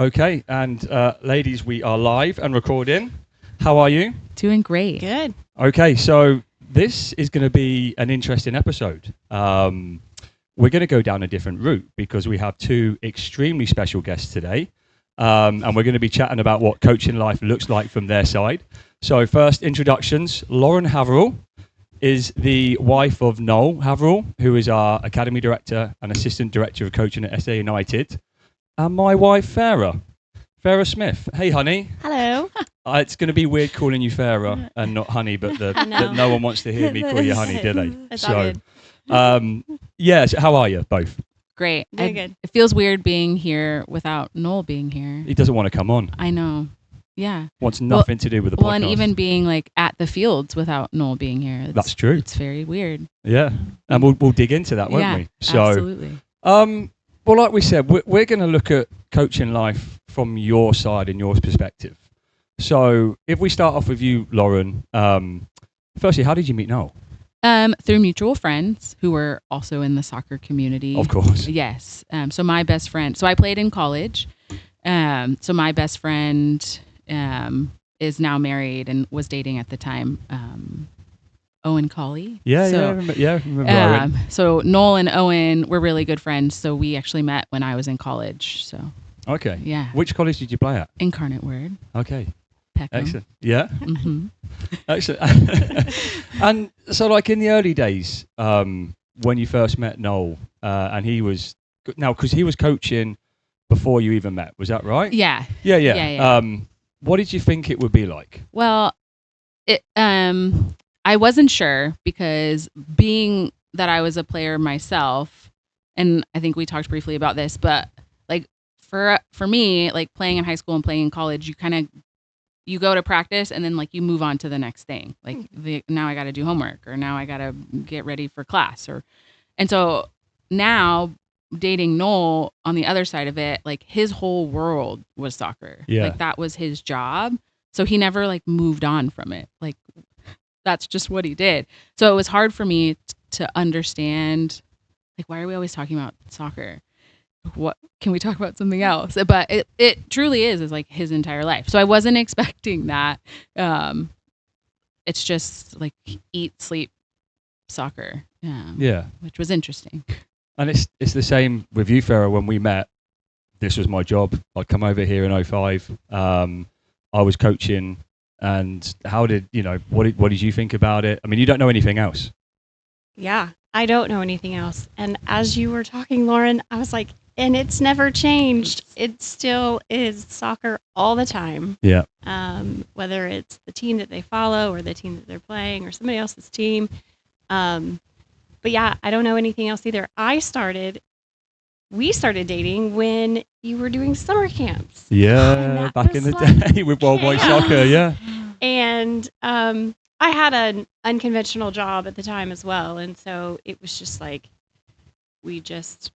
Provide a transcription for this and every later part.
Okay, and ladies, we are live and recording. How are you? Doing great. Good. Okay, so this is going to be an interesting episode. We're going to go down a different route because we have two extremely special guests today. And we're going to be chatting about what coaching life looks like from their side. So first, introductions. Lauren Hatherall is the wife of Noel Hatherall, who is our Academy Director and Assistant Director of Coaching at SA United. And my wife, Fara Smith. Hey, honey. Hello. It's going to be weird calling you Fara and not honey, but that no one wants to hear me call you honey, do they? That's all good. So how are you both? Great. Doing good. It feels weird being here without Noel being here. He doesn't want to come on. I know. Yeah. Wants nothing to do with the podcast. Well, and even being like at the fields without Noel being here. That's true. It's very weird. Yeah. And we'll dig into that, won't yeah, we? So, absolutely. Well, like we said, we're going to look at coaching life from your side and your perspective. So if we start off with you, Lauren, firstly, how did you meet Noel? Through mutual friends who were also in the soccer community. Of course. Yes. So my best friend, so I played in college. So my best friend is now married and was dating at the time. Owen Colley. Yeah, so, I remember Owen. So Noel and Owen were really good friends. So we actually met when I was in college. So Okay. yeah, Which college did you play at? Incarnate Word. Okay. Peckham. Excellent. Yeah. Mm-hmm. Excellent. And so, like in the early days, when you first met Noel, and he was because he was coaching before you even met, was that right? Yeah. Yeah. What did you think it would be like? Well, I wasn't sure because being that I was a player myself, and I think we talked briefly about this, but like for me, like playing in high school and playing in college, you go to practice and then like you move on to the next thing. Like now I got to do homework, or now I got to get ready for class, and so now dating Noel on the other side of it, like his whole world was soccer. Yeah. Like that was his job. So he never like moved on from it. Like that's just what he did. So it was hard for me to understand, like, why are we always talking about soccer? What can we talk about something else? But it truly is like his entire life. So I wasn't expecting that. It's just like eat, sleep, soccer. Yeah. Which was interesting. And it's the same with you, Farah. When we met, this was my job. I'd come over here in 05. I was coaching. And how did, what did you think about it? I mean, you don't know anything else. Yeah, I don't know anything else. And as you were talking, Lauren, I was like, and it's never changed. It still is soccer all the time. Yeah. Whether it's the team that they follow or the team that they're playing or somebody else's team. But yeah, I don't know anything else either. We started dating when you were doing summer camps. Yeah, back in the day with worldwide soccer, yeah. And I had an unconventional job at the time as well. And so it was just like, we just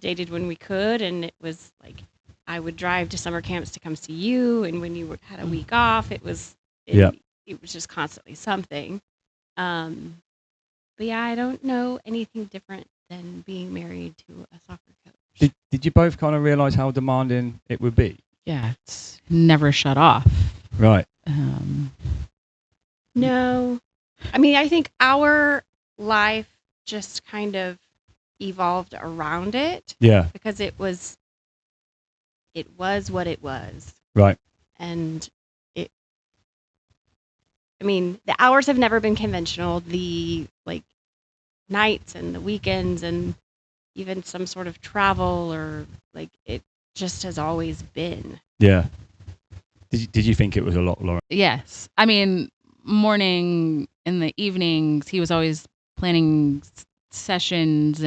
dated when we could. And it was like, I would drive to summer camps to come see you. And when you had a week off, it was just constantly something. But yeah, I don't know anything different than being married to a soccer coach. Did you both kind of realize how demanding it would be? Yeah, it's never shut off. Right. No. I mean, I think our life just kind of evolved around it. Yeah. Because it was what it was. Right. And the hours have never been conventional. The nights and the weekends and even some sort of travel or it just has always been. Yeah. Did you think it was a lot, Lauren? Yes. I mean, morning in the evenings, he was always planning sessions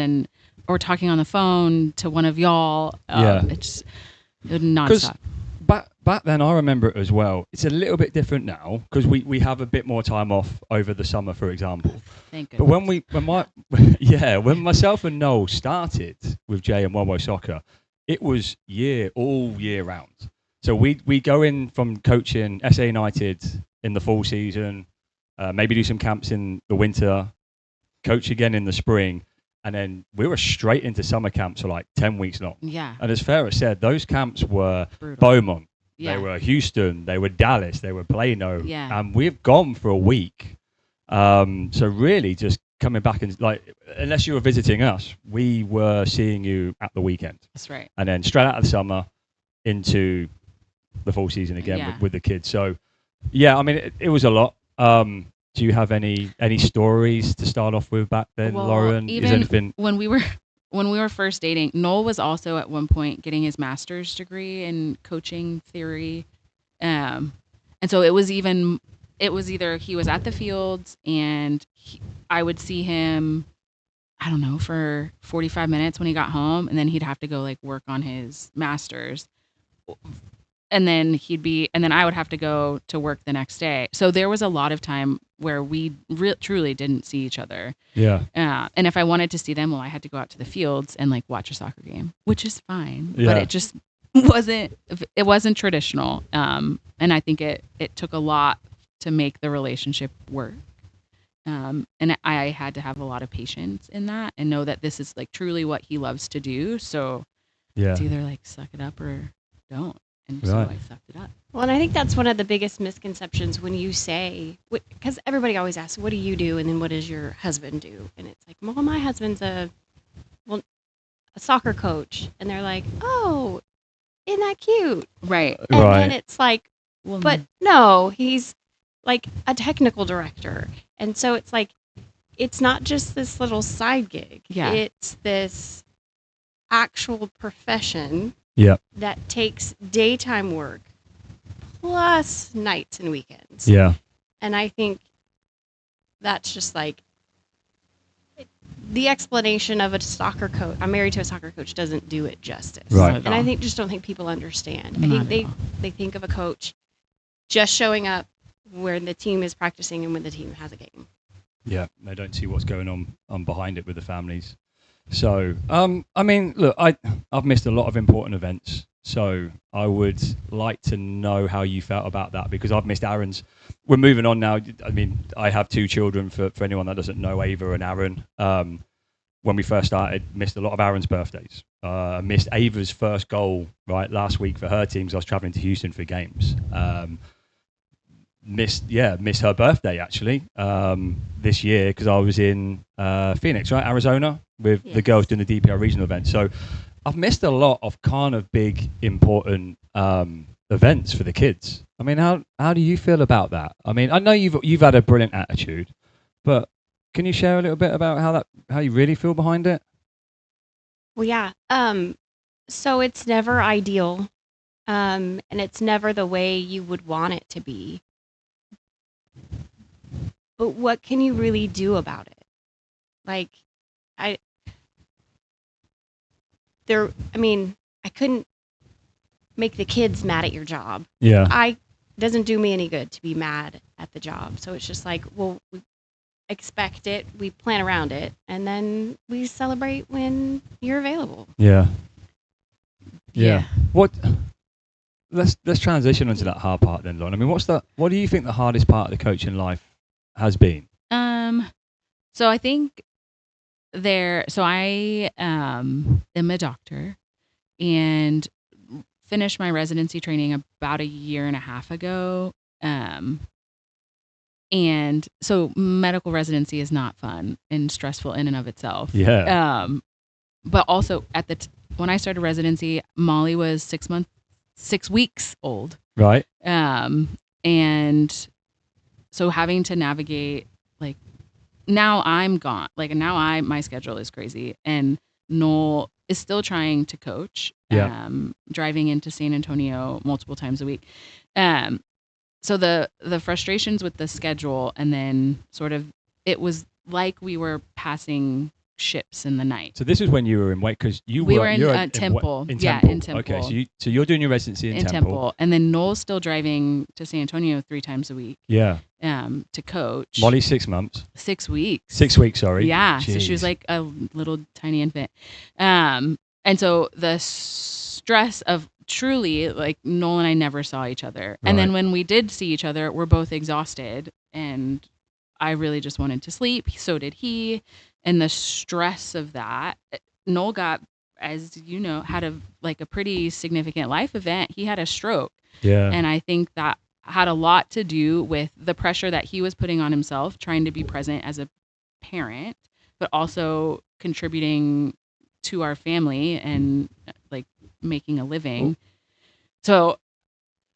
or talking on the phone to one of y'all. It's nonstop. Back then, I remember it as well. It's a little bit different now because we have a bit more time off over the summer, for example. Thank goodness. But when myself and Noel started with Jay and Worldwide Soccer, it was all year round. So we go in from coaching SA United in the fall season, maybe do some camps in the winter, coach again in the spring, and then we were straight into summer camps for like 10 weeks long. Yeah. And as Fara said, those camps were Brutal. Beaumont, Yeah. they were Houston, they were Dallas, they were Plano, Yeah. and we've gone for a week. So really just coming back and like, unless you were visiting us, we were seeing you at the weekend. That's right. And then straight out of the summer into the full season again Yeah. with the kids. So yeah, I mean, it was a lot. Do you have any stories to start off with back then, Well, Lauren? Is even anything? when we were first dating, Noel was also at one point getting his master's degree in coaching theory, and so it was either he was at the fields and I would see him, I don't know, for 45 minutes when he got home, and then he'd have to go like work on his master's, and then I would have to go to work the next day. So there was a lot of time where we truly didn't see each other. Yeah. And if I wanted to see them, well, I had to go out to the fields and like watch a soccer game, which is fine, Yeah. but it just wasn't traditional. And I think it took a lot to make the relationship work. And I had to have a lot of patience in that and know that this is like truly what he loves to do. So Yeah. it's either like suck it up or don't. And so Right. I sucked it up. Well, and I think that's one of the biggest misconceptions when you say, because everybody always asks, what do you do? And then what does your husband do? And it's like, well, my husband's a soccer coach. And they're like, oh, isn't that cute? Right. And Right. then it's like, Well, but no, he's like a technical director. And so it's like, it's not just this little side gig. Yeah. It's this actual profession Yeah. that takes daytime work plus nights and weekends. Yeah. And I think that's just like the explanation of a soccer coach. I'm married to a soccer coach doesn't do it justice. Right. Not at And I all. don't think people understand. I Not think at all. they think of a coach just showing up where the team is practicing and when the team has a game. Yeah, they don't see what's going on behind it with the families. So, I mean, look, I've missed a lot of important events. So I would like to know how you felt about that because I've missed Aaron's. We're moving on now. I mean, I have two children. For anyone that doesn't know, Ava and Aaron. When we first started, missed a lot of Aaron's birthdays. Missed Ava's first goal right last week for her teams. I was traveling to Houston for games. Missed her birthday actually this year because I was in Phoenix, right, Arizona, with the Yes. girls doing the DPR regional event. So I've missed a lot of kind of big important events for the kids. I mean, how do you feel about that? I mean, I know you've had a brilliant attitude, but can you share a little bit about how you really feel behind it? Well, yeah. So it's never ideal, and it's never the way you would want it to be. But what can you really do about it? Like, I couldn't make the kids mad at your job. Yeah. Doesn't do me any good to be mad at the job. So it's just like, well, we expect it, we plan around it, and then we celebrate when you're available. Yeah. Yeah. What? Let's transition onto that hard part then, Lauren. I mean, what do you think the hardest part of the coaching life has been? So I think I am a doctor and finished my residency training about a year and a half ago. And so medical residency is not fun and stressful in and of itself. Yeah. But also when I started residency, Molly was 6 weeks old. Right. And so having to navigate, like, now I'm gone. Like, now my schedule is crazy. And Noel is still trying to coach, driving into San Antonio multiple times a week. So the frustrations with the schedule, and then sort of, it was like we were passing ships in the night. So this is when you were in Wake, because We were in Temple. In Yeah, Temple. in Temple. Okay, so you're doing your residency in Temple. And then Noel's still driving to San Antonio 3 times a week Yeah. to coach. Molly's 6 months. 6 weeks. 6 weeks, sorry. Yeah. So she Jeez. was like a little tiny infant. And so the stress of truly, like, Noel and I never saw each other. And then Right. when we did see each other, we're both exhausted, and I really just wanted to sleep. So did he. and the stress of that. Noel got, as you know, had a pretty significant life event. He had a stroke. Yeah. And I think that had a lot to do with the pressure that he was putting on himself, trying to be present as a parent, but also contributing to our family and like making a living. So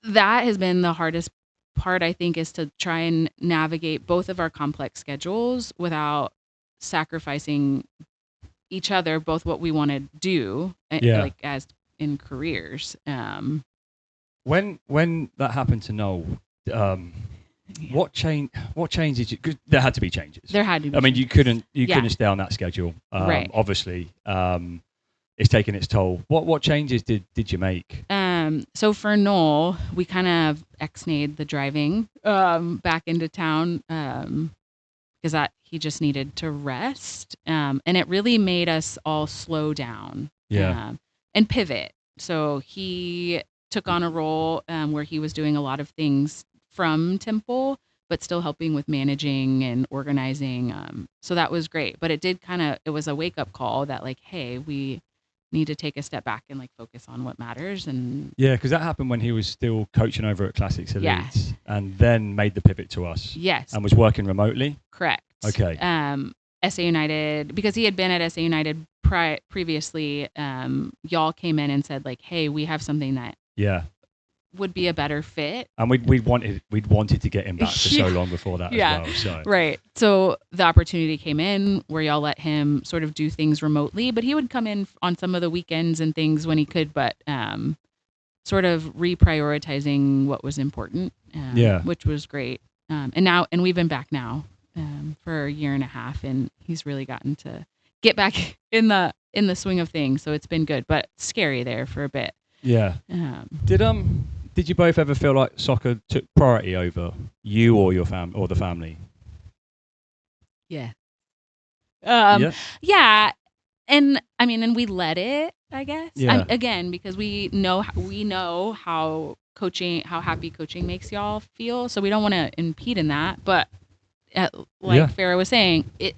that has been the hardest part, I think, is to try and navigate both of our complex schedules without sacrificing each other, both what we want to do, like as in careers. When that happened to Noel, what changes? Because there had to be changes. There had to be. I mean, changes. you couldn't stay on that schedule. Right. Obviously, it's taken its toll. What changes did you make? So for Noel, we kind of ex-nayed the driving back into town because that he just needed to rest, and it really made us all slow down. And pivot. So he took on a role where he was doing a lot of things from Temple, but still helping with managing and organizing. So that was great. But it was a wake up call that like, hey, we need to take a step back and like focus on what matters. And because that happened when he was still coaching over at Classics Elite, Yes. and then made the pivot to us. Yes. And was working remotely. Correct. Okay. SA United, because he had been at SA United previously, y'all came in and said like, hey, we have something that would be a better fit. And we'd wanted to get him back for so long before that as well. So. Right. So the opportunity came in where y'all let him sort of do things remotely, but he would come in on some of the weekends and things when he could, but sort of reprioritizing what was important, which was great. And we've been back now for a year and a half, and he's really gotten to get back in the swing of things. So it's been good, but scary there for a bit. Yeah. Did you both ever feel like soccer took priority over you or your the family? Yeah. Yeah. And I mean, and we let it, I guess. Yeah. Again, because we know how happy coaching makes y'all feel, so we don't want to impede in that. But Fara was saying, it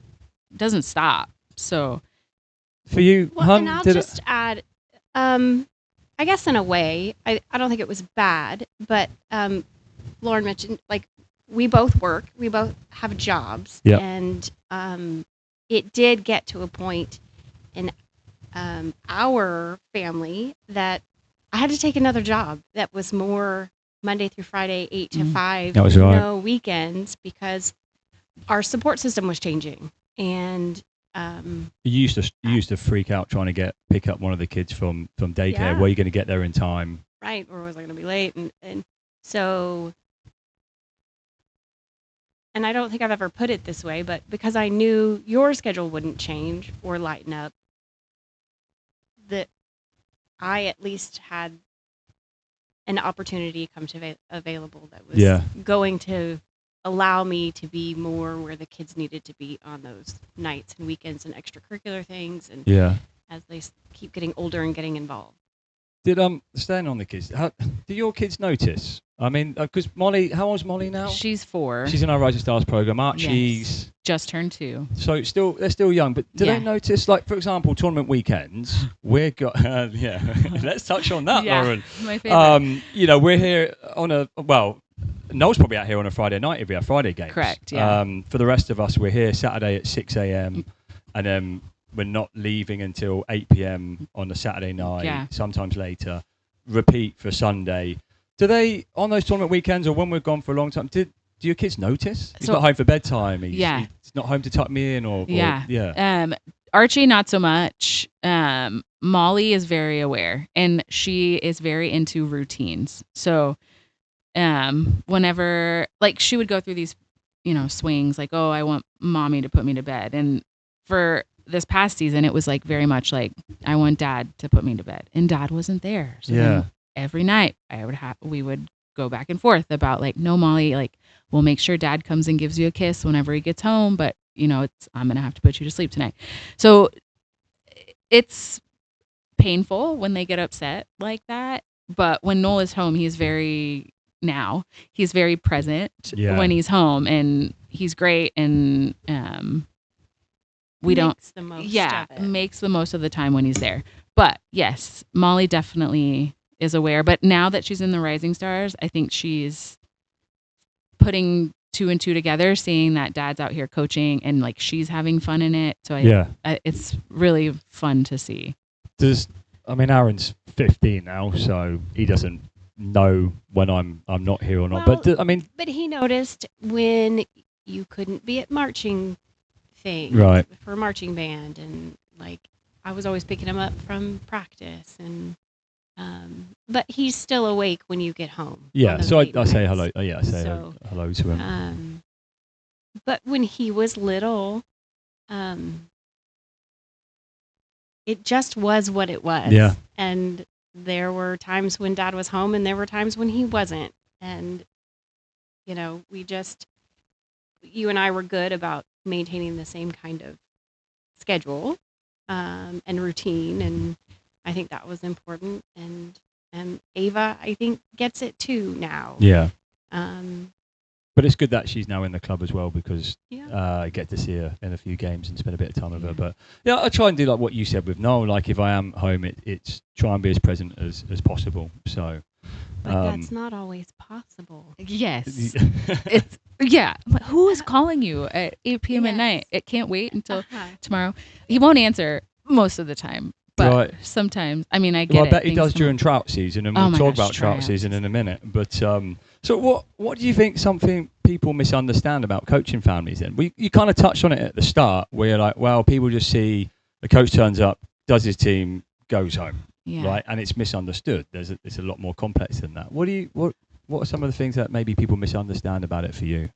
doesn't stop. So for you, and I'll just add, I guess in a way, I don't think it was bad, but Lauren mentioned, like, we both work, we both have jobs, and it did get to a point in our family that I had to take another job that was more Monday through Friday, 8 to 5, that was right. No weekends, because our support system was changing. And you used to freak out trying to pick up one of the kids from daycare. Yeah. Were you going to get there in time? Right, or was I going to be late? And so, and I don't think I've ever put it this way, but because I knew your schedule wouldn't change or lighten up, that I at least had an opportunity come to available that was going to allow me to be more where the kids needed to be on those nights and weekends and extracurricular things, and as they keep getting older and getting involved. Did staying on the kids, do your kids notice? I mean, because Molly, how old's Molly now? She's 4. She's in our Rising Stars program. Archie's just turned 2. So they're still young, but do they notice, like, for example, tournament weekends? Let's touch on that, Lauren. My favorite. We're here on Noel's probably out here on a Friday night if we have Friday games. Correct, yeah. For the rest of us, we're here Saturday at 6 a.m. and then we're not leaving until 8 p.m. on the Saturday night, sometimes later. Repeat for Sunday. Do they, on those tournament weekends or when we've gone for a long time, do your kids notice? He's not home for bedtime. He's not home to tuck me in or Archie, not so much. Molly is very aware, and she is very into routines. So whenever, like, she would go through these, swings, like, oh, I want mommy to put me to bed. And for this past season, it was like very much like, I want dad to put me to bed, and dad wasn't there. So then every night we would go back and forth about, like, no, Molly, like, we'll make sure dad comes and gives you a kiss whenever he gets home, but I'm going to have to put you to sleep tonight. So it's painful when they get upset like that. But when Noel is home, he's very present when he's home, and he's great. And we don't makes the most yeah, of it. makes the most of the time when he's there. But yes, Molly definitely is aware. But now that she's in the Rising Stars, I think she's putting two and two together, seeing that dad's out here coaching and like she's having fun in it. So it's really fun to see. Aaron's 15 now, so he doesn't know when I'm not here or not. Well, but he noticed when you couldn't be at marching things Right. for marching band, and like I was always picking him up from practice, and but he's still awake when you get home. Yeah, on those so I late say nights. hello. I say So, hello to him. But when he was little, it just was what it was. Yeah. And there were times when Dad was home, and there were times when he wasn't. And you and I were good about maintaining the same kind of schedule and routine, and I think that was important. And Ava, I think, gets it too now. Yeah. Um, But it's good that she's now in the club as well, because Yeah. I get to see her in a few games and spend a bit of time with her. But yeah, I try and do like what you said with Noel. Like if I am home, it's try and be as present as possible. So, but that's not always possible. Yes. It's But who is calling you at 8 p.m. at night? It can't wait until tomorrow. He won't answer most of the time. But sometimes, I get I it. bet he Things does come during up. trout season, and Oh we'll my talk gosh, about trout tryouts. season in a minute. But so what do you think? Something people misunderstand about coaching families? Then you kind of touched on it at the start, where you're like, well, people just see the coach turns up, does his team, goes home, right? And it's misunderstood. It's a lot more complex than that. What are some of the things that maybe people misunderstand about it for you?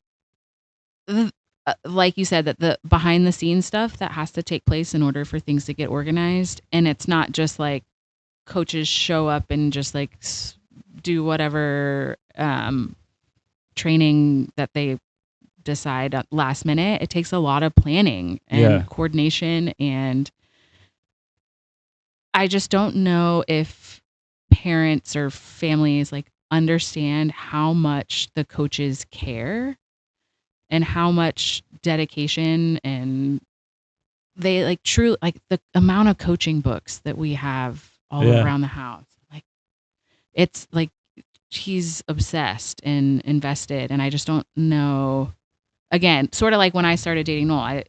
Like you said, that the behind the scenes stuff that has to take place in order for things to get organized. And it's not just like coaches show up and just like do whatever training that they decide at last minute. It takes a lot of planning and coordination. And I just don't know if parents or families like understand how much the coaches care and how much dedication, and they like true, like the amount of coaching books that we have all around the house. Like it's like he's obsessed and invested, and I just don't know. Again, sort of like when I started dating Noel,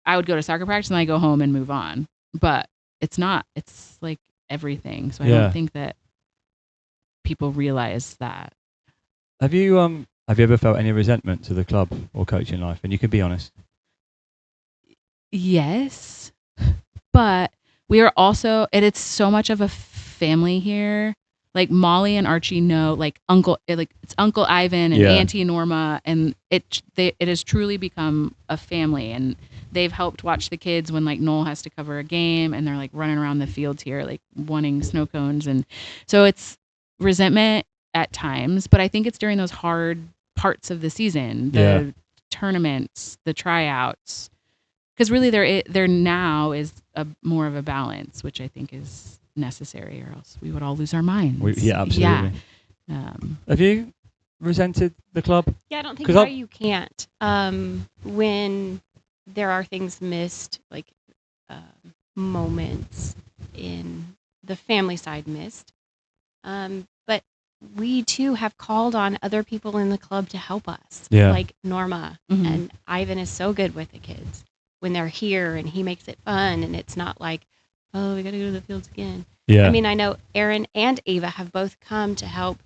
I would go to soccer practice and I go home and move on. But it's not. It's like everything. So I don't think that people realize that. Have you ever felt any resentment to the club or coaching life? And you can be honest. Yes, but we are also, and it's so much of a family here. Like Molly and Archie know, like it's Uncle Ivan and Auntie Norma, and it has truly become a family. And they've helped watch the kids when like Noel has to cover a game, and they're like running around the fields here, like wanting snow cones, and so it's resentment at times. But I think it's during those hard parts of the season, the tournaments, the tryouts. Because really, there now is more of a balance, which I think is necessary, or else we would all lose our minds. Absolutely. Yeah. Have you resented the club? Yeah, I don't think why you can't. When there are things missed, like moments in the family side missed. But we too have called on other people in the club to help us, like Norma. Mm-hmm. And Ivan is so good with the kids when they're here, and he makes it fun, and it's not like, oh, we got to go to the fields again. Yeah. I mean, I know Aaron and Ava have both come to help,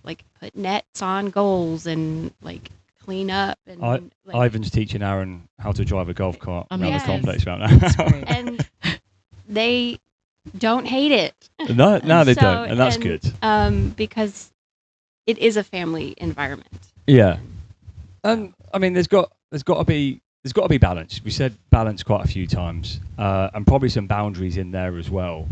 like put nets on goals and like clean up. And Ivan's teaching Aaron how to drive a golf cart around the complex right now. And they don't hate it. No, they don't, and that's good. Because it is a family environment. Yeah, and I mean, there's got to be balance. We said balance quite a few times, and probably some boundaries in there as well.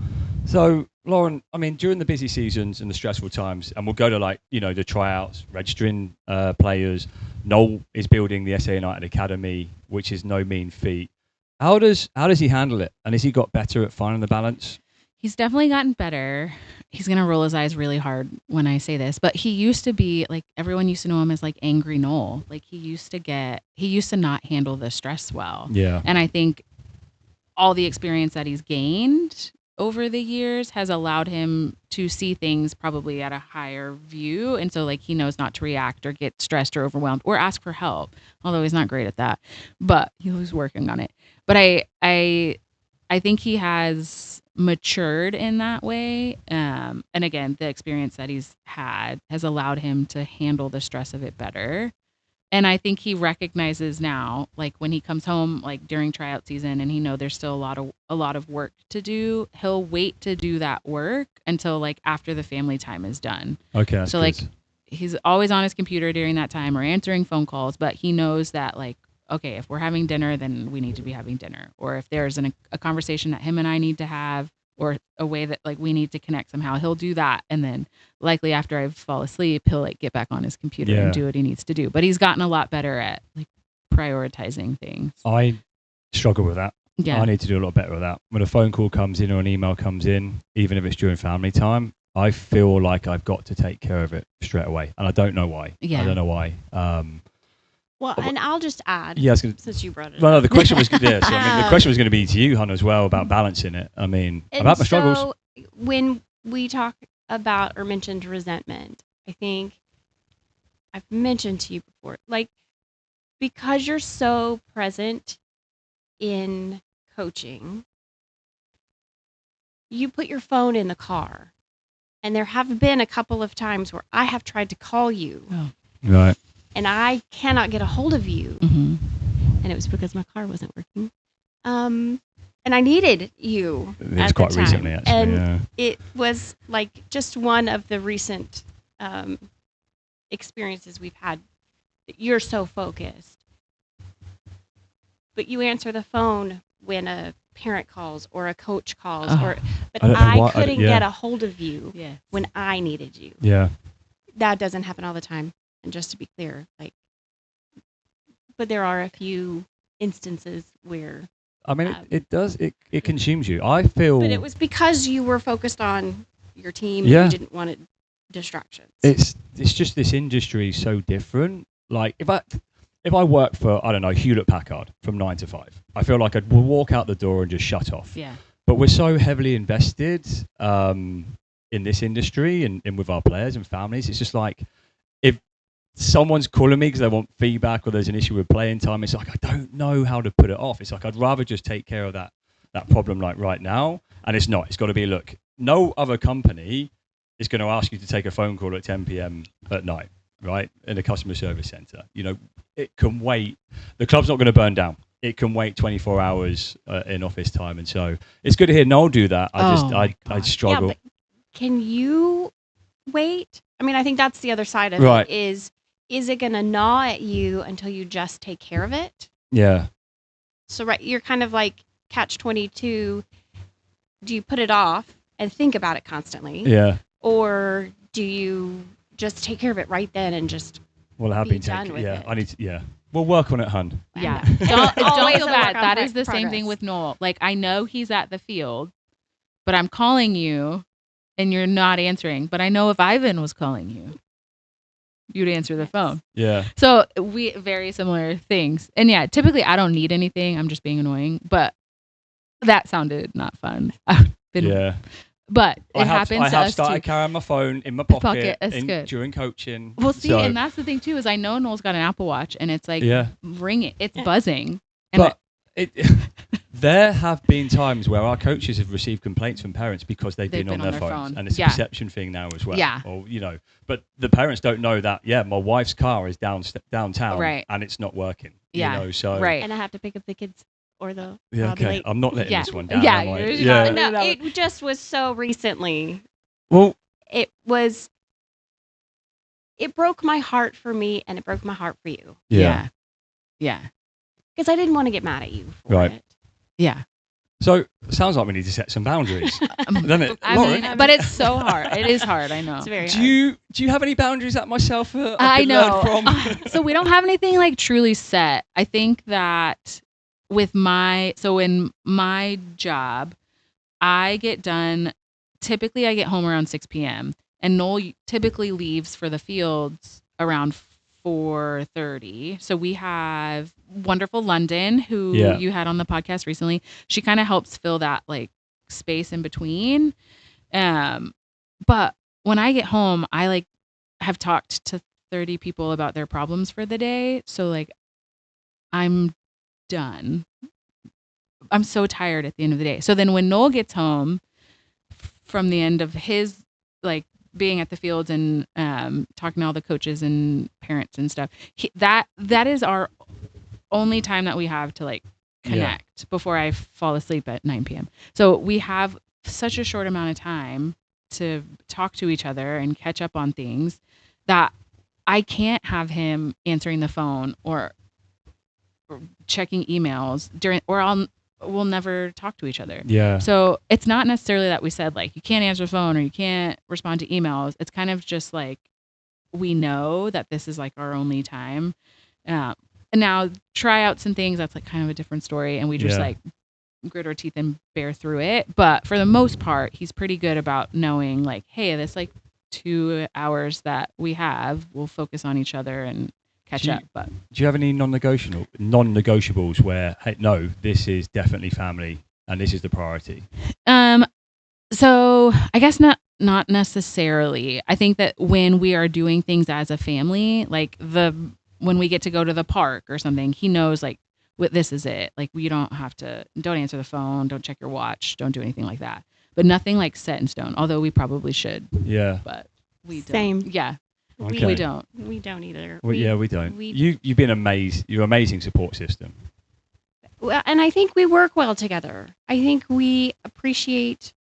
So, Lauren, I mean, during the busy seasons and the stressful times, and we'll go to the tryouts, registering players. Noel is building the SA United Academy, which is no mean feat. How does he handle it? And has he got better at finding the balance? He's definitely gotten better. He's going to roll his eyes really hard when I say this, but he used to be like, everyone used to know him as like angry Noel. Like he used to not handle the stress well. Yeah. And I think all the experience that he's gained over the years has allowed him to see things probably at a higher view. And so like he knows not to react or get stressed or overwhelmed or ask for help, although he's not great at that, but he was working on it. But I think he has matured in that way. And again, the experience that he's had has allowed him to handle the stress of it better. And I think he recognizes now, like when he comes home, like during tryout season, and he know there's still a lot of work to do. He'll wait to do that work until like after the family time is done. Okay. So like he's always on his computer during that time or answering phone calls, but he knows that like, okay, if we're having dinner, then we need to be having dinner. Or if there's a conversation that him and I need to have, or a way that like we need to connect somehow, he'll do that. And then likely after I fall asleep, he'll like get back on his computer and do what he needs to do. But he's gotten a lot better at like prioritizing things. I struggle with that. Yeah. I need to do a lot better with that. When a phone call comes in or an email comes in, even if it's during family time, I feel like I've got to take care of it straight away. And I don't know why. Yeah. I don't know why. Well, and I'll just add, since you brought it well, up. No, the question was the question was going to be to you, Hannah, as well about balancing it. I mean, about my struggles. So when we talk about or mentioned resentment, I think I've mentioned to you before, like because you're so present in coaching, you put your phone in the car, and there have been a couple of times where I have tried to call you. Oh. Right. And I cannot get a hold of you. Mm-hmm. And it was because my car wasn't working. And I needed you. It was quite recently, actually. And it was like just one of the recent experiences we've had. You're so focused. But you answer the phone when a parent calls or a coach calls. But I couldn't get a hold of you when I needed you. Yeah. That doesn't happen all the time. And just to be clear, like, but there are a few instances where. I mean, it does. It consumes you. I feel. But it was because you were focused on your team. And you didn't want distractions. It's just this industry is so different. Like if I work for Hewlett Packard from 9 to 5, I feel like I'd walk out the door and just shut off. Yeah. But we're so heavily invested in this industry and with our players and families. It's just like if someone's calling me because they want feedback or there's an issue with playing time, it's like I don't know how to put it off. It's like I'd rather just take care of that problem like right now. And it's not. It's got to be, look, no other company is going to ask you to take a phone call at 10 p.m. at night, right, in a customer service center. You know, it can wait. The club's not going to burn down. It can wait 24 hours in office time. And so it's good to hear Noel do that. I struggle. Yeah, but can you wait? I mean, I think that's the other side of it is it going to gnaw at you until you just take care of it? Yeah. So, you're kind of like catch-22. Do you put it off and think about it constantly? Yeah. Or do you just take care of it right then and just be done with it? We'll work on it, hun. Yeah. Don't feel bad. That is the progress. same thing with Noel. Like, I know he's at the field, but I'm calling you and you're not answering. But I know if Ivan was calling you, you'd answer the phone. Yeah. So we very similar things. And yeah, typically I don't need anything. I'm just being annoying. But that sounded not fun. But it happens to us too. I have started carrying my phone in my pocket during coaching. Well, see, and that's the thing too, is I know Noel's got an Apple Watch and it's like ringing, it's buzzing. And but there have been times where our coaches have received complaints from parents because they've been on their phones. And it's a perception thing now as well. Yeah. Or, but the parents don't know that, my wife's car is downtown and it's not working. Yeah. And I have to pick up the kids. Or the okay. I'm not letting this one down. No, it just was so recently. Well, it broke my heart for me, and it broke my heart for you. Yeah. Because I didn't want to get mad at you for it. Yeah. So sounds like we need to set some boundaries, doesn't it? I mean, but it's so hard. It is hard. I know. It's very hard. Do you have any boundaries that myself? I know. So we don't have anything like truly set. I think that. In my job, I get done, typically I get home around 6 p.m. and Noel typically leaves for the fields around 4:30. So we have wonderful London, who Yeah. you had on the podcast recently. She kind of helps fill that like space in between. But when I get home, I like have talked to 30 people about their problems for the day. So like I'm done. I'm so tired at the end of the day. So then when Noel gets home from the end of his like being at the fields and talking to all the coaches and parents and stuff, that is our only time that we have to like connect before I fall asleep at 9 p.m. So we have such a short amount of time to talk to each other and catch up on things that I can't have him answering the phone or checking emails during, or we'll never talk to each other. Yeah. So it's not necessarily that we said like you can't answer the phone or you can't respond to emails. It's kind of just like we know that this is like our only time. And now tryouts and things, that's like kind of a different story, and we just like grit our teeth and bear through it. But for the most part, he's pretty good about knowing like, hey, this like 2 hours that we have, we'll focus on each other and catch up. But do you have any non-negotiables where, hey, no, this is definitely family and this is the priority? So I guess not necessarily. I think that when we are doing things as a family, like when we get to go to the park or something, he knows like this is it. Like we don't answer the phone, don't check your watch, don't do anything like that. But nothing like set in stone, although we probably should. Yeah. But we don't. Same. Yeah. Okay. We don't. We don't either. Well, we don't. We, You've been amazing. You're an amazing support system. well, and I think we work well together. I think we appreciate,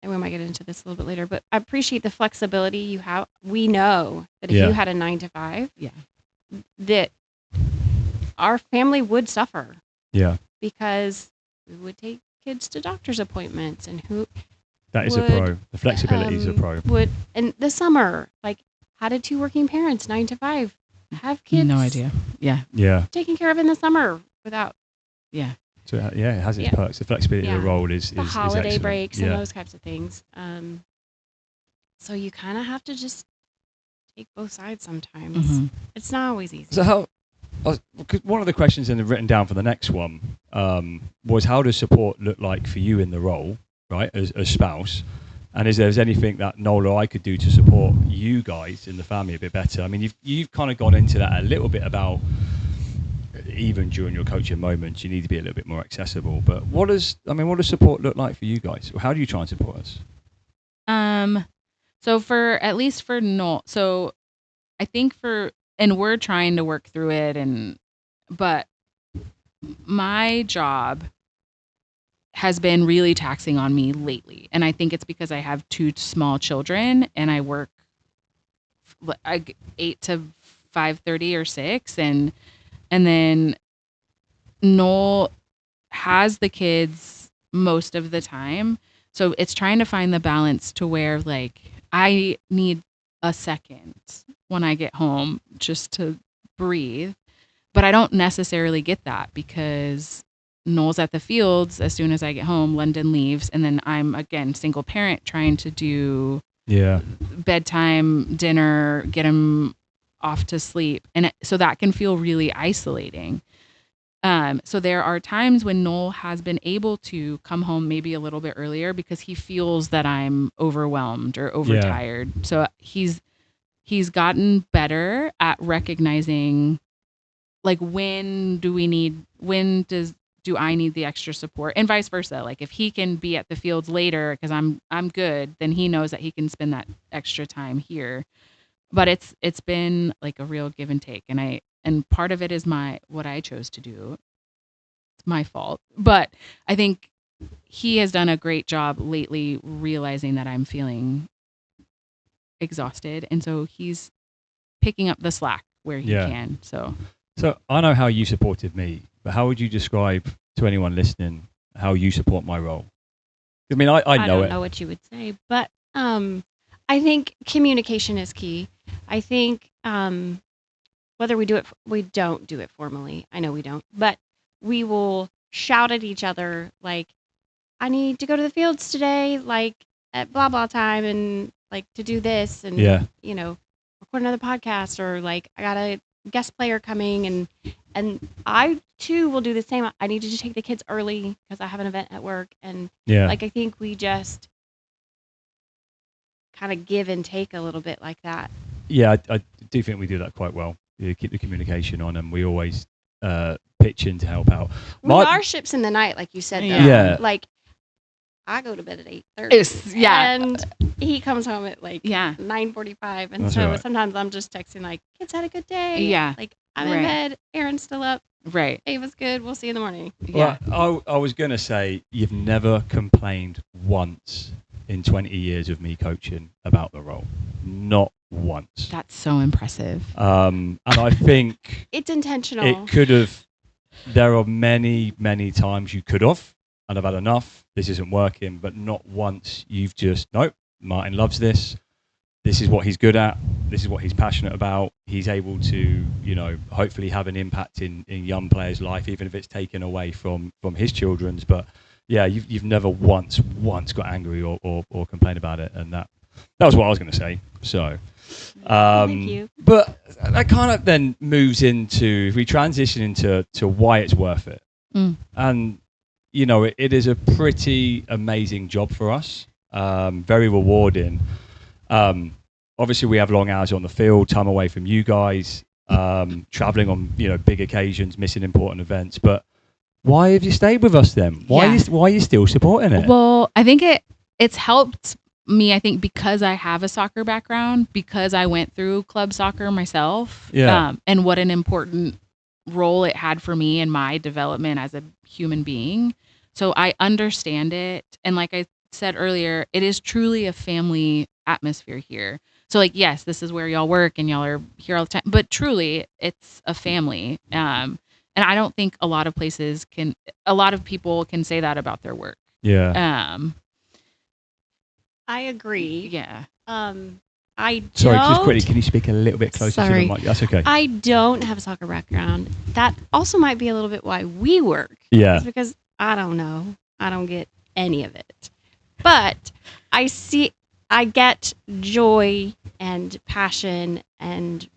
and we might get into this a little bit later, but I appreciate the flexibility you have. We know that if you had a 9 to 5, that our family would suffer. Yeah. Because we would take kids to doctor's appointments, and that is a pro. The flexibility is a pro. And the summer, like, how did 2 working parents, 9 to 5, have kids? No idea. Yeah. Yeah. Taken care of in the summer without. Yeah. So it has its perks. The flexibility of the role is the holiday excellent. breaks and those types of things. So you kind of have to just take both sides sometimes. Mm-hmm. It's not always easy. So one of the questions written down for the next one was, how does support look like for you in the role, right, as spouse? And is there anything that Noel or I could do to support you guys in the family a bit better? I mean, you've kind of gone into that a little bit about even during your coaching moments, you need to be a little bit more accessible. But what does support look like for you guys? How do you try and support us? So at least for Noel, so I think and we're trying to work through it, but my job has been really taxing on me lately. And I think it's because I have 2 small children and I work 8 to 5:30 or 6. And then Noel has the kids most of the time. So it's trying to find the balance to where like I need a second when I get home just to breathe. But I don't necessarily get that because Noel's at the fields as soon as I get home, London leaves, and then I'm again single parent trying to do bedtime, dinner, get him off to sleep. And so that can feel really isolating. So there are times when Noel has been able to come home maybe a little bit earlier because he feels that I'm overwhelmed or overtired. So he's gotten better at recognizing like when do I need the extra support, and vice versa. Like if he can be at the fields later because I'm good, then he knows that he can spend that extra time here. But it's been like a real give and take, and part of it is what I chose to do. It's my fault, but I think he has done a great job lately realizing that I'm feeling exhausted, and so he's picking up the slack where he can. So I know how you supported me, but how would you describe to anyone listening how you support my role? I mean, I know I don't know what you would say, but I think communication is key. I think whether we don't do it formally. I know we don't, but we will shout at each other like, I need to go to the fields today, like at blah, blah time, and like to do this. And, of record another podcast, or like I got a guest player coming, and I too will do the same. I need to take the kids early because I have an event at work, and like I think we just kind of give and take a little bit like that. Yeah, I do think we do that quite well. You keep the communication on, and we always pitch in to help out. We are ships in the night, like you said. Though. Yeah. Like I go to bed at 8:30. Yeah. And he comes home at like 9:45, and That's so right. sometimes I'm just texting like, "Kids had a good day." Yeah. Like I'm in bed. Aaron's still up. Right. Ava's good. We'll see you in the morning. Yeah. Well, I was gonna say you've never complained once in 20 years of me coaching about the role. Not once. That's so impressive. And I think It's intentional. it could have. There are many, many times you could have, and I've had enough. This isn't working, but not once you've just, nope, Martin loves this. This is what he's good at. This is what he's passionate about. He's able to, hopefully have an impact in young players' life, even if it's taken away from his children's. But yeah, you've never once got angry or complained about it, and that was what I was going to say. So, Thank you. But that kind of then moves into, if we transition into why it's worth it, and it is a pretty amazing job for us, very rewarding. Obviously, we have long hours on the field, time away from you guys, traveling on big occasions, missing important events. But why have you stayed with us then? Why are you still supporting it? Well, I think it's helped me. I think because I have a soccer background, because I went through club soccer myself, and what an important role it had for me in my development as a human being. So I understand it, and like I said earlier, it is truly a family atmosphere here. So like, yes, this is where y'all work and y'all are here all the time, but truly it's a family. And I don't think a lot of people can say that about their work. Yeah. I agree. Yeah. Sorry, just quickly, can you speak a little bit closer to the mic? That's okay. I don't have a soccer background. That also might be a little bit why we work. Yeah. It's because I don't know. I don't get any of it. But I get joy and passion, and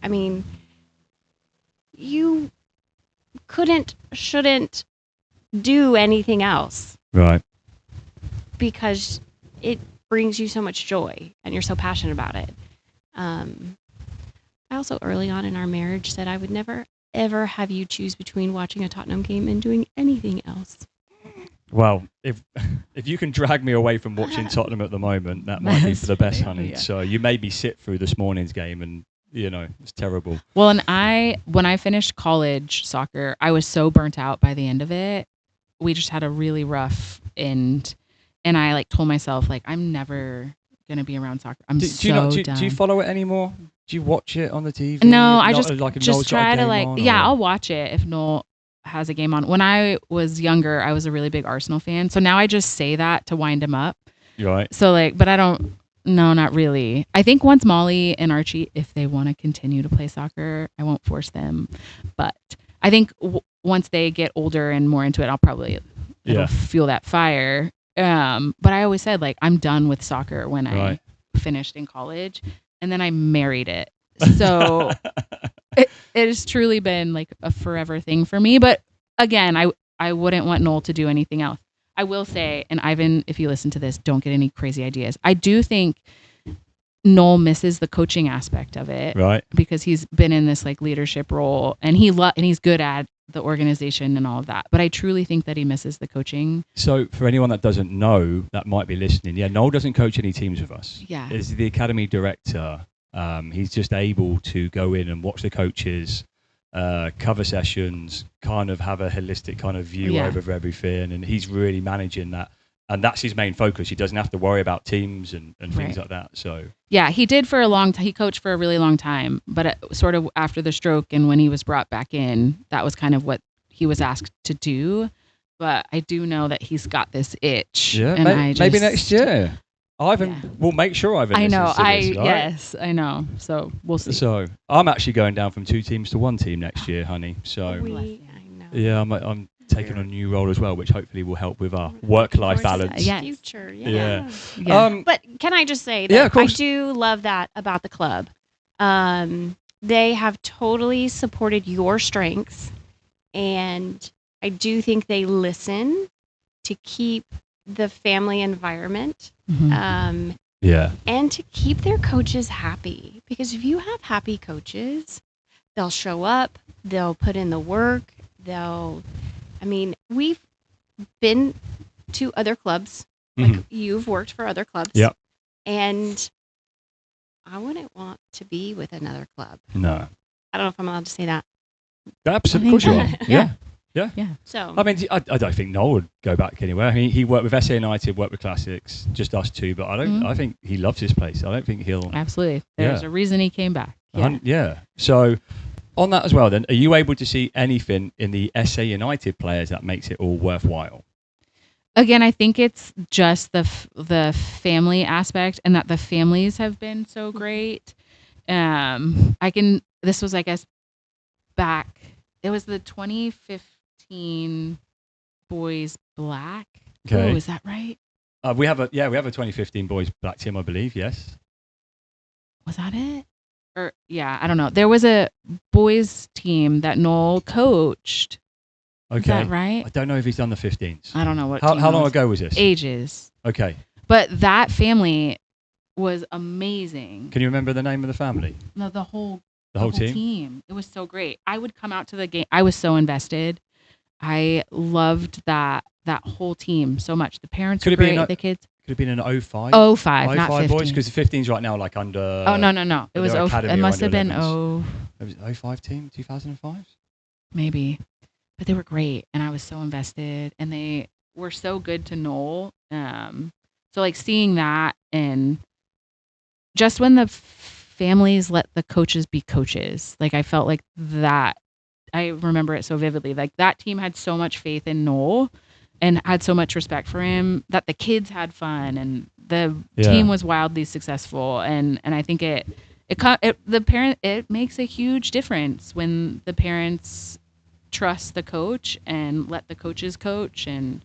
I mean, you shouldn't do anything else. Right. Because it brings you so much joy and you're so passionate about it. I also early on in our marriage said I would never ever have you choose between watching a Tottenham game and doing anything else. Well, if you can drag me away from watching Tottenham at the moment, that might be for the best, honey. Yeah. So you made me sit through this morning's game, and it's terrible. Well, and when I finished college soccer, I was so burnt out by the end of it. We just had a really rough end, and I told myself I'm never gonna be around soccer. I'm done. Do you follow it anymore? Do you watch it on the TV? No, I just try to I'll watch it if Noel has a game on. When I was younger, I was a really big Arsenal fan. So now I just say that to wind him up. You're right. So but I don't, no, not really. I think once Molly and Archie, if they want to continue to play soccer, I won't force them. But I think once they get older and more into it, I'll probably feel that fire. But I always said I'm done with soccer when I finished in college, and then I married it. So it has truly been a forever thing for me. But again, I wouldn't want Noel to do anything else. I will say, and Ivan, if you listen to this, don't get any crazy ideas. I do think Noel misses the coaching aspect of it, right? Because he's been in this leadership role, and he's good at the organization and all of that. But I truly think that he misses the coaching. So for anyone that doesn't know, that might be listening, Noel doesn't coach any teams with us. Yeah, he's the academy director. He's just able to go in and watch the coaches, cover sessions, kind of have a holistic kind of view over everything, and he's really managing that. And that's his main focus. He doesn't have to worry about teams and things like that. So yeah, he did for a long time. He coached for a really long time, but sort of after the stroke and when he was brought back in, that was kind of what he was asked to do. But I do know that he's got this itch. Yeah, and maybe next year. We'll make sure Ivan. I know. This, right? Yes, I know. So we'll see. So I'm actually going down from 2 teams to 1 team next year, honey. So I know. Yeah, I'm taking on a new role as well, which hopefully will help with our work-life balance. Yes. Future, yeah. But can I just say that I do love that about the club. They have totally supported your strengths, and I do think they listen to keep the family environment Yeah. and to keep their coaches happy. Because if you have happy coaches, they'll show up, they'll put in the work, we've been to other clubs, like you've worked for other clubs. Yep. And I wouldn't want to be with another club. No. I don't know if I'm allowed to say that. Absolutely. Of course you are. Yeah. So I mean, I don't think Noel would go back anywhere. I mean, he worked with SA United, worked with Classics, just us two. But I think he loves this place. I don't think he'll. Absolutely. There's a reason he came back. Yeah. So on that as well, then, are you able to see anything in the SA United players that makes it all worthwhile? Again, I think it's just the family aspect, and that the families have been so great. This was, I guess, back. It was the 2015 Boys Black. Okay. Oh, is that right? We have a 2015 Boys Black team, I believe. Yes. Was that it? Or I don't know. There was a boys team that Noel coached. Okay. Is that right? I don't know if he's done the 15s. I don't know what. How long ago was this? Ages. Okay. But that family was amazing. Can you remember the name of the family? No, the whole team. It was so great. I would come out to the game. I was so invested. I loved that whole team so much. The parents were great. The kids. Could have been an 05. 05, not 15. Boys, because the 15's right now like under. Oh no! It was 05. It must have been 0. It was 05 team, 2005. Maybe. But they were great, and I was so invested, and they were so good to Noel. So like seeing that, and just when the families let the coaches be coaches, like I felt like that. I remember it so vividly. Like that team had so much faith in Noel, and had so much respect for him that the kids had fun, and the team was wildly successful. And I think it makes a huge difference when the parents trust the coach and let the coaches coach. And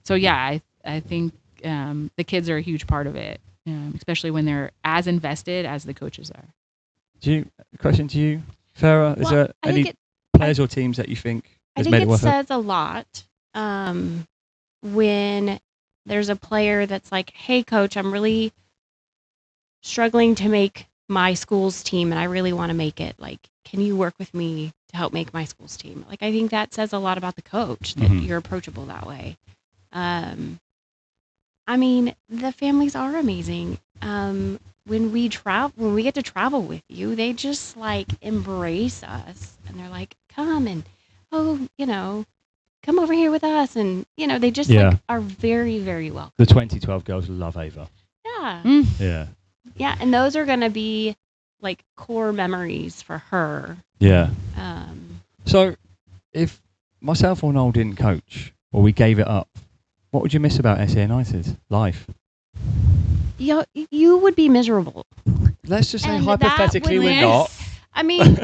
so I think the kids are a huge part of it, especially when they're as invested as the coaches are. Question to you, Fara? Is there any players or teams that you think has made it worth it? I think it says a lot when there's a player that's like, hey coach, I'm really struggling to make my school's team and I really want to make it. Like, can you work with me to help make my school's team? Like, I think that says a lot about the coach, that you're approachable that way. I mean, the families are amazing. When we get to travel with you, they just like embrace us, and they're like, come and come over here with us, and they just like are very, very welcome. The 2012 girls love Ava. Yeah. Yeah, and those are going to be like core memories for her. Yeah. So, if myself or Noel didn't coach, or we gave it up, what would you miss about SA United's life? You would be miserable. Let's just say hypothetically we're not. I mean,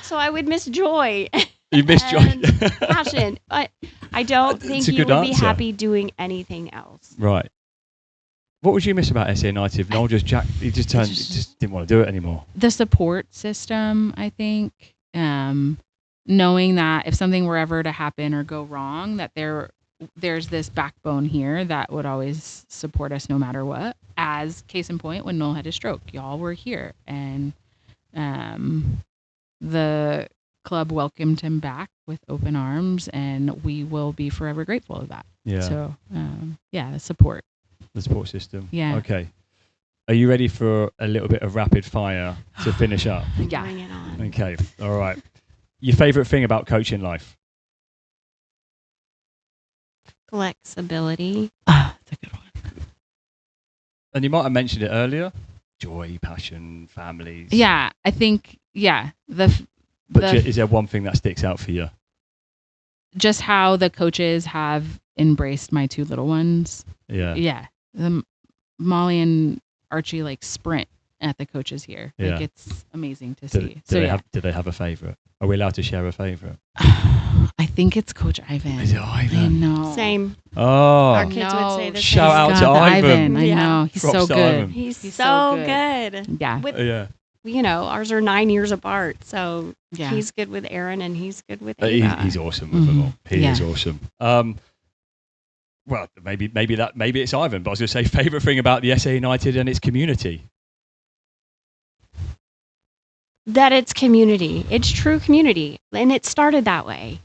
so I would miss joy. You miss joy. Passion. But I don't think you would be happy doing anything else. Right. What would you miss about SA United? If Noel just didn't want to do it anymore. The support system, I think. Knowing that if something were ever to happen or go wrong, that there's this backbone here that would always support us no matter what. As case in point, when Noel had his stroke, y'all were here, and the club welcomed him back with open arms, and we will be forever grateful of that. Yeah. So, the support. The support system. Yeah. Okay. Are you ready for a little bit of rapid fire to finish up? Yeah. Bring it on. Okay. All right. Your favorite thing about coaching life? Flexibility. That's a good one. And you might have mentioned it earlier. Joy, passion, families. Yeah, I think, But is there one thing that sticks out for you? Just how the coaches have embraced my two little ones. Yeah. Yeah. Molly and Archie like sprint at the coaches here. Yeah. Like it's amazing to see. Do they have a favorite? Are we allowed to share a favorite? I think it's Coach Ivan. Is it I Ivan? know. Same. Oh, Our kids would say the Shout same. out God, to the Ivan. I Yeah. know. He's Props so to good. Ivan. He's He's so so good. Yeah. With, Yeah. ours are 9 years apart, so Yeah. he's good with Aaron and he's good with Ava. He's awesome with them all. He Yeah. is awesome. Well, maybe it's Ivan, but I was going to say favourite thing about the SA United and its community. That it's community. It's true community. And it started that way.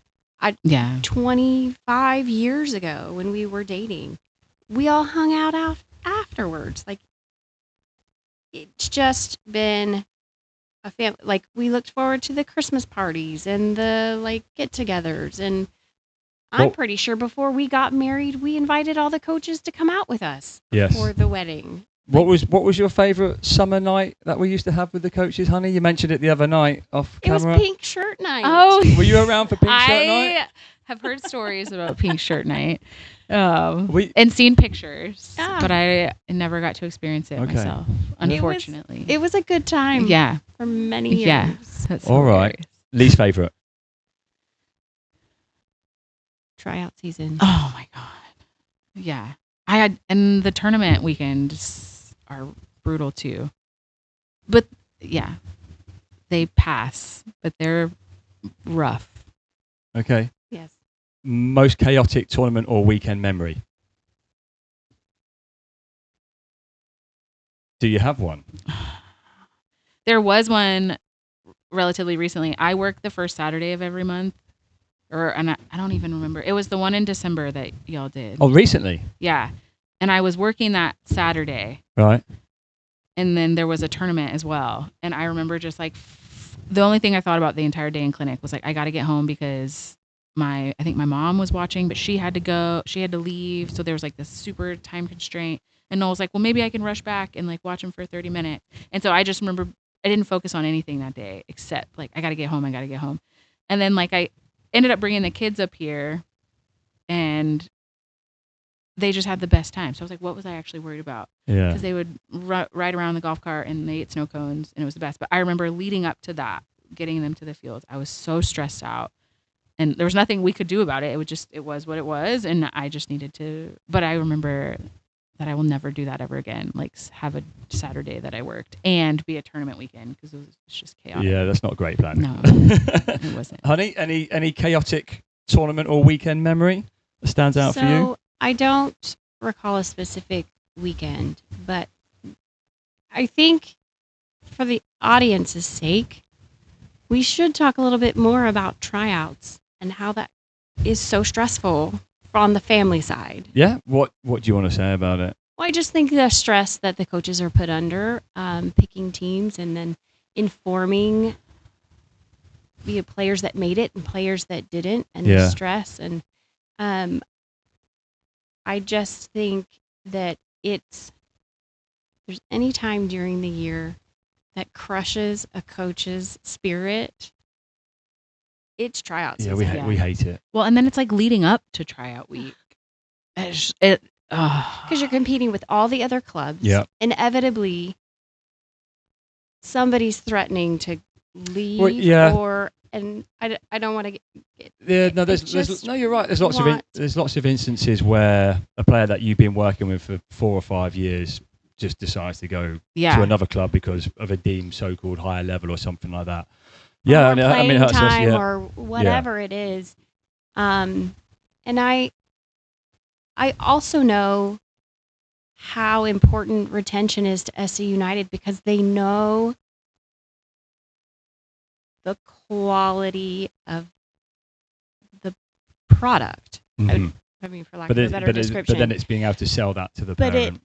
Yeah. 25 years ago when we were dating, we all hung out afterwards. Like, it's just been a family. Like, we looked forward to the Christmas parties and the, like, get-togethers. And I'm pretty sure before we got married, we invited all the coaches to come out with us for the wedding. What was your favourite summer night that we used to have with the coaches, honey? You mentioned it the other night off camera. It was pink shirt night. Oh, Were you around for pink shirt night? I have heard stories about pink shirt night and seen pictures, but I never got to experience it myself, unfortunately. It was a good time. Yeah. For many years. Yeah. That's all right. Least favourite? Tryout season. Oh my God. Yeah. And the tournament weekends are brutal too. But yeah, they pass, but they're rough. Okay. Yes. Most chaotic tournament or weekend memory? Do you have one? There was one relatively recently. I work the first Saturday of every month. And I don't even remember. It was the one in December that y'all did. Oh, recently? Yeah. And I was working that Saturday. Right. And then there was a tournament as well. And I remember just like the only thing I thought about the entire day in clinic was like, I got to get home because I think my mom was watching, but she had to go. She had to leave. So there was like this super time constraint. And Noel's like, well, maybe I can rush back and like watch him for 30 minutes. And so I just remember I didn't focus on anything that day except like, I got to get home. And then like I ended up bringing the kids up here and they just had the best time. So I was like, what was I actually worried about? Yeah. Because they would ride around the golf cart and they ate snow cones and it was the best. But I remember leading up to that, getting them to the fields, I was so stressed out and there was nothing we could do about it. It was what it was. And I just needed to, but I remember that I will never do that ever again. Like have a Saturday that I worked and be a tournament weekend because it was just chaotic. Yeah, that's not a great plan. No, it wasn't. Honey, any chaotic tournament or weekend memory that stands out for you? So I don't recall a specific weekend, but I think for the audience's sake, we should talk a little bit more about tryouts and how that is so stressful on the family side. Yeah? What do you want to say about it? Well, I just think the stress that the coaches are put under, picking teams and then informing the players that made it and players that didn't, and the stress. And I just think that there's any time during the year that crushes a coach's spirit, it's tryout season. Yeah, we hate it. Well, and then it's like leading up to tryout week. Because you're competing with all the other clubs. Yeah. Inevitably, somebody's threatening to leave and I don't want to get. No, you're right. There's lots of instances where a player that you've been working with for 4 or 5 years just decides to go to another club because of a deemed so-called higher level or something like that. Yeah, or I mean, time or whatever it is. And I also know how important retention is to SC United because they know the quality of the product. Mm-hmm. I mean, for lack of a better description. But then it's being able to sell that to the parent.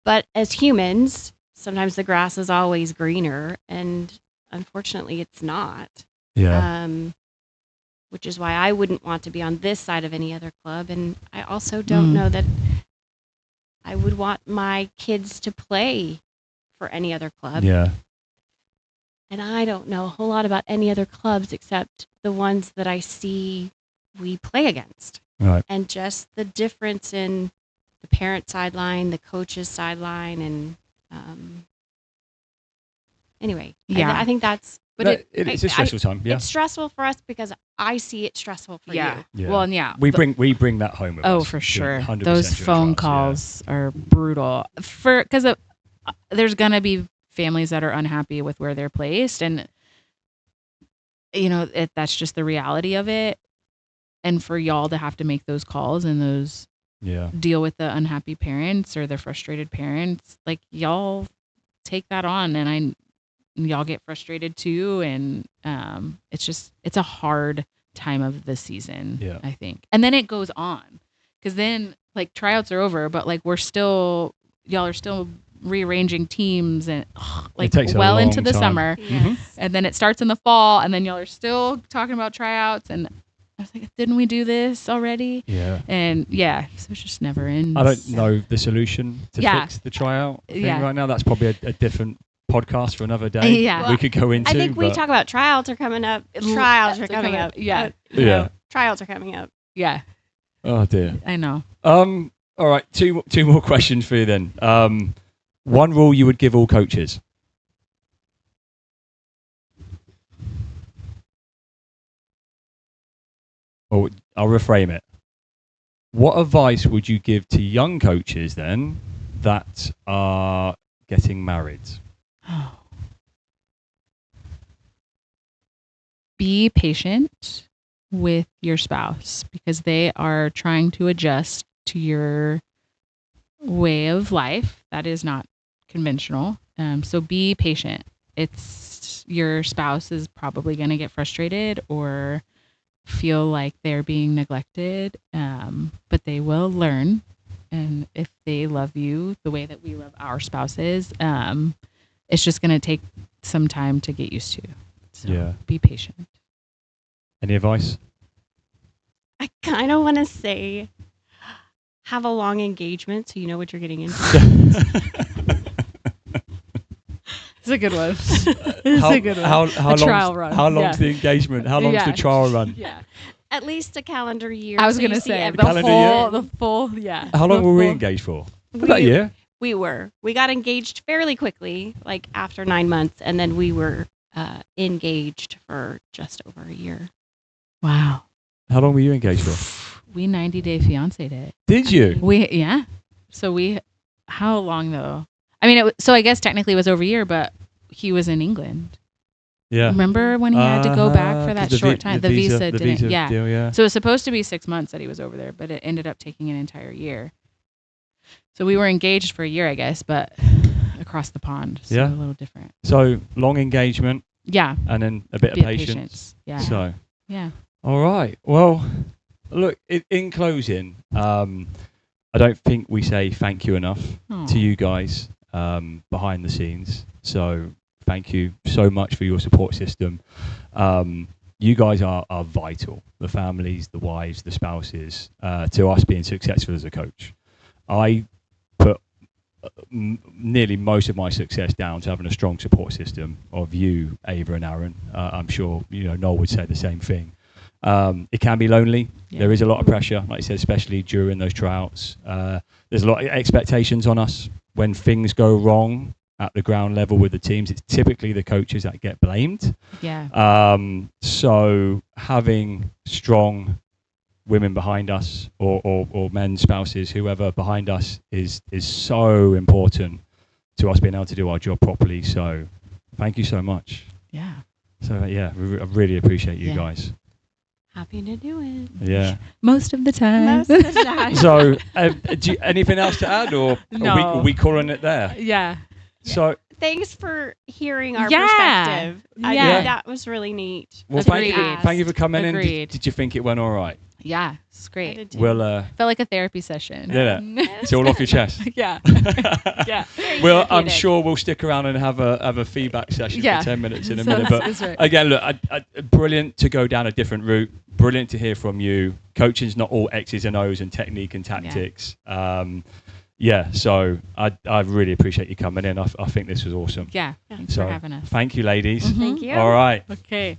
But as humans, sometimes the grass is always greener, and unfortunately, it's not. Yeah. Which is why I wouldn't want to be on this side of any other club, and I also don't know that I would want my kids to play for any other club. Yeah. And I don't know a whole lot about any other clubs except the ones that I see we play against. Right. And just the difference in the parent sideline, the coach's sideline, and anyway, I think that's But No, it's a stressful time. Yeah. It's stressful for us because I see it stressful for yeah. you. Yeah. Well, and yeah. We bring that home with us. Oh, for during sure. 100% Those during phone trials, calls are brutal. Because there's gonna be families that are unhappy with where they're placed, and that's just the reality of it. And for y'all to have to make those calls and those Yeah. deal with the unhappy parents or the frustrated parents, like y'all take that on, and y'all get frustrated too, and it's a hard time of the season. Yeah. I think, and then it goes on, because then like tryouts are over, but like y'all are still rearranging teams and like takes a well long into the time. summer, Yes. and then it starts in the fall, and then y'all are still talking about tryouts, and I was like, didn't we do this already? Yeah. And yeah, so it's just never ends. I don't know the solution to Yeah. fix the tryout thing Yeah. right now. That's probably a different podcast for another day. Yeah. We could go into. I think we but- talk about trials are coming up. L- Trials are they're coming coming- up. yeah. Yeah. Trials are coming up. Yeah, Oh dear. I know. All right. Two more questions for you then. One rule you would give all coaches. Or I'll reframe it. What advice would you give to young coaches then that are getting married? Be patient with your spouse, because they are trying to adjust to your way of life that is not conventional. So be patient. It's your spouse is probably going to get frustrated or feel like they're being neglected, but they will learn. And if they love you the way that we love our spouses, it's just going to take some time to get used to. So Yeah. be patient. Any advice? I kind of want to say have a long engagement so you know what you're getting into. It's a good one. It's how, a good one. How A trial run. How long's Yeah. the engagement? How long's the Yeah. trial run? Yeah. At least a calendar year. I was so you going to see say everything. Calendar the full, yeah. How long The were we full- engaged for? About a We- year. We were. We got engaged fairly quickly, like after 9 months, and then we were engaged for just over a year. Wow. How long were you engaged for? We 90-day fiancé'd it. Did you? Yeah. So how long though? I mean, so I guess technically it was over a year, but he was in England. Yeah. Remember when he had to go back for that 'cause short time? The visa the didn't. visa Yeah. deal, yeah. So it was supposed to be 6 months that he was over there, but it ended up taking an entire year. So we were engaged for a year, I guess, but across the pond. So Yeah. a little different. So long engagement Yeah. and then a bit of Bit patience. Yeah. So, Yeah. all right. Well, look, in closing, I don't think we say thank you enough Aw. to you guys behind the scenes. So thank you so much for your support system. You guys are vital, the families, the wives, the spouses, to us being successful as a coach. I put nearly most of my success down to having a strong support system of you, Ava and Aaron. I'm sure Noel would say the same thing. It can be lonely. Yeah. There is a lot of pressure, like you said, especially during those tryouts. There's a lot of expectations on us when things go wrong at the ground level with the teams. It's typically the coaches that get blamed. Yeah. So having strong women behind us or men, spouses, whoever behind us is so important to us being able to do our job properly. So thank you so much. Yeah. So yeah, I really appreciate you Yeah. guys. Happy to do it. Yeah. Most of the time. Most of the time. So anything else to add or No. are we calling it there? Yeah. So Thanks for hearing our Yeah. perspective. I Yeah. think that was really neat. well, Agreed. thank you for coming in. Agreed. Did you think it went all right? Yeah. It's I great. did too. We'll Felt like a therapy session. Yeah. It's all off your chest. Yeah. Yeah. Very Well, I'm therapeutic. sure we'll stick around and have a feedback session Yeah. for 10 minutes in a So minute. But that's right. again, look, brilliant to go down a different route. Brilliant to hear from you. Coaching's not all X's and O's and technique and tactics. So I really appreciate you coming in. I think this was awesome. Yeah. Thanks So for having us. thank you, ladies. Mhm. Thank you. All right. Okay.